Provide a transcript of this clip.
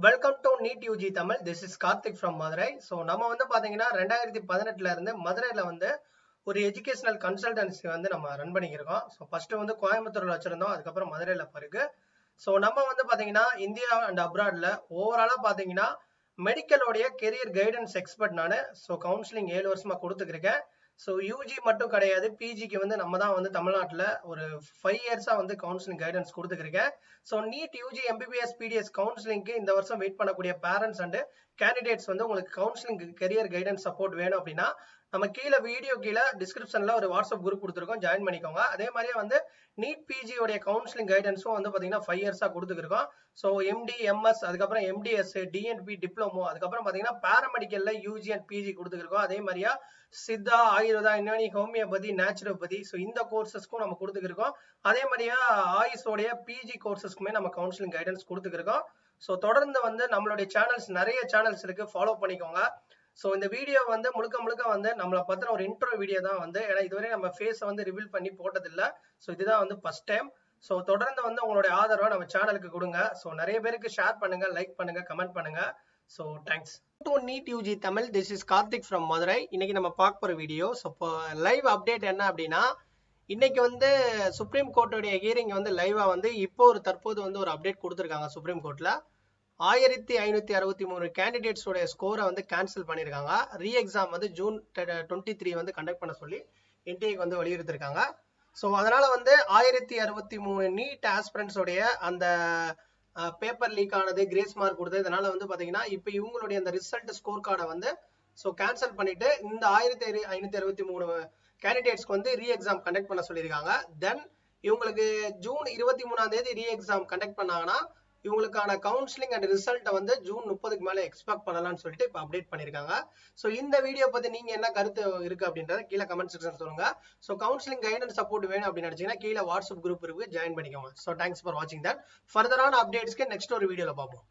Welcome to NEET UG Tamil. This is Karthik from Madurai. So நம்ம வந்து பார்த்தீங்கன்னா 2018 இருந்து மதுரையில் வந்து ஒரு எஜுகேஷனல் கன்சல்டன்சி வந்து நம்ம ரன் பண்ணிக்கிருக்கோம். ஸோ ஃபர்ஸ்ட் வந்து கோயம்புத்தூர்ல வச்சிருந்தோம், அதுக்கப்புறம் மதுரையில் இருக்கு. ஸோ நம்ம வந்து பார்த்தீங்கன்னா இந்தியா அண்ட் அப்ராட்ல ஓவராலாக பார்த்தீங்கன்னா மெடிக்கலோடைய கெரியர் கைடன்ஸ் எக்ஸ்பர்ட் நான். ஸோ கவுன்சிலிங் 7 வருஷமா கொடுத்துருக்கேன். ஸோ யூஜி மட்டும் கிடையாது, பிஜிக்கு வந்து நம்ம தான் வந்து தமிழ்நாட்டில் ஒரு 5 இயர்ஸாக வந்து கவுன்சிலிங் கைடன்ஸ் கொடுத்துருக்கேன். So NEET UG MBBS BDS கவுன்சிலிங்க்கு இந்த வருஷம் வெயிட் பண்ணக்கூடிய பேரண்ட்ஸ் அண்ட் கேண்டிடேட்ஸ் வந்து உங்களுக்கு கவுன்சிலிங் கெரியர் கைடன்ஸ் சப்போர்ட் வேணும் அப்படின்னா நம்ம கீழே வீடியோ கீழே டிஸ்கிரிப்ஷன்ல ஒரு வாட்ஸ்அப் குரூப் கொடுத்துருக்கோம், ஜாயின் பண்ணிக்கோங்க. அதே மாதிரியே வந்து நீட் பிஜி உடைய கவுன்சிலிங் கைடன்ஸும் வந்து பார்த்தீங்கன்னா 5 இயர்ஸாக கொடுத்துருக்கோம். ஸோ எம்டி எம்எஸ் அதுக்கப்புறம் எம்டிஎஸ் டிஎன்பி டிப்ளமோ அதுக்கப்புறம் பார்த்தீங்கன்னா பேராமெடிக்கல்ல யூஜி அண்ட் பிஜி கொடுத்துருக்கோம். அதே மாதிரியா சித்தா ஆயுர்வேதா இன்னொன்று ஹோமியோபதி நேச்சுரோபதி ஸோ இந்த கோர்சஸ்க்கும் நம்ம கொடுத்துருக்கோம். அதே மாதிரியா ஆயுஷோடைய பிஜி கோர்சஸ்க்குமே நம்ம கவுன்சிலிங் கைடன்ஸ் கொடுத்துருக்கோம். ஸோ தொடர்ந்து வந்து நம்மளுடைய சேனல்ஸ் நிறைய சேனல்ஸ் இருக்கு, ஃபாலோ பண்ணிக்கோங்க. ஸோ இந்த வீடியோ வந்து முழுக்க முழுக்க வந்து நம்மளை பத்தின ஒரு இன்ட்ரோ வீடியோ தான் வந்து, ஏன்னா இதுவரை நம்ம ஃபேஸை வந்து ரிவீல் பண்ணி போட்டதில்லை. ஸோ இதுதான் வந்து ஃபர்ஸ்ட் டைம். ஸோ தொடர்ந்து வந்து உங்களுடைய ஆதரவை நம்ம சேனலுக்கு கொடுங்க. ஸோ நிறைய பேருக்கு ஷேர் பண்ணுங்க, லைக் பண்ணுங்க, கமெண்ட் பண்ணுங்க. So thanks to NEET UG Tamil. This is Karthik from Madurai. இன்னைக்கு நம்ம பார்க்க போற வீடியோ. ஸோ இப்போ லைவ் அப்டேட் என்ன அப்படின்னா, இன்னைக்கு வந்து சுப்ரீம் கோர்ட்டுடைய ஹியரிங் வந்து லைவா வந்து இப்போ ஒரு தற்போது வந்து ஒரு அப்டேட் கொடுத்துருக்காங்க. சுப்ரீம் கோர்ட்ல 1563 கேண்டிடேட்ஸோட ஸ்கோரை வந்து கேன்சல் பண்ணியிருக்காங்க. ரீ எக்ஸாம் வந்து ஜூன் 23 வந்து கண்டக்ட் பண்ண சொல்லி என்டிஏக்கு வந்து வலியுறுத்திருக்காங்க. ஸோ அதனால வந்து 1063 நீட் ஆஸ்பிரண்ட்ஸோடைய அந்த பேப்பர் லீக் ஆனது, கிரேஸ் மார்க் கொடுத்தது, இதனால வந்து பாத்தீங்கன்னா இப்போ இவங்களுடைய அந்த ரிசல்ட் ஸ்கோர் கார்டை வந்து ஸோ கேன்சல் பண்ணிட்டு இந்த 1563 கேண்டிடேட்ஸ்க்கு வந்து ரீ எக்ஸாம் கண்டக்ட் பண்ண சொல்லியிருக்காங்க. தென் இவங்களுக்கு ஜூன் 23ஆம் தேதி ரீ எக்ஸாம் கண்டக்ட் பண்ணாங்கன்னா இவங்களுக்கான கவுன்சிலிங் அண்ட் ரிசல்ட்டை வந்து ஜூன் 30க்கு மேலே எக்ஸ்பெக்ட் பண்ணலாம்னு சொல்லிட்டு இப்போ அப்டேட் பண்ணியிருக்காங்க. ஸோ இந்த வீடியோ பற்றி நீங்கள் என்ன கருத்து இருக்கு அப்படின்றத கீழே கமெண்ட் செக்ஷன் சொல்லுங்க. ஸோ கவுன்சிலிங் கைடன்ஸ் சப்போர்ட் வேணும் அப்படின்னு நினைச்சீங்கன்னா கீழே வாட்ஸ்அப் குரூப் இருக்கு, ஜாயின் பண்ணிக்கோங்க. ஸோ தேங்க்ஸ் ஃபார் வாட்சிங் தட். ஃபர்தரான அப்டேட்ஸ்க்கு நெக்ஸ்ட் ஒரு வீடியோவில் பார்ப்போம்.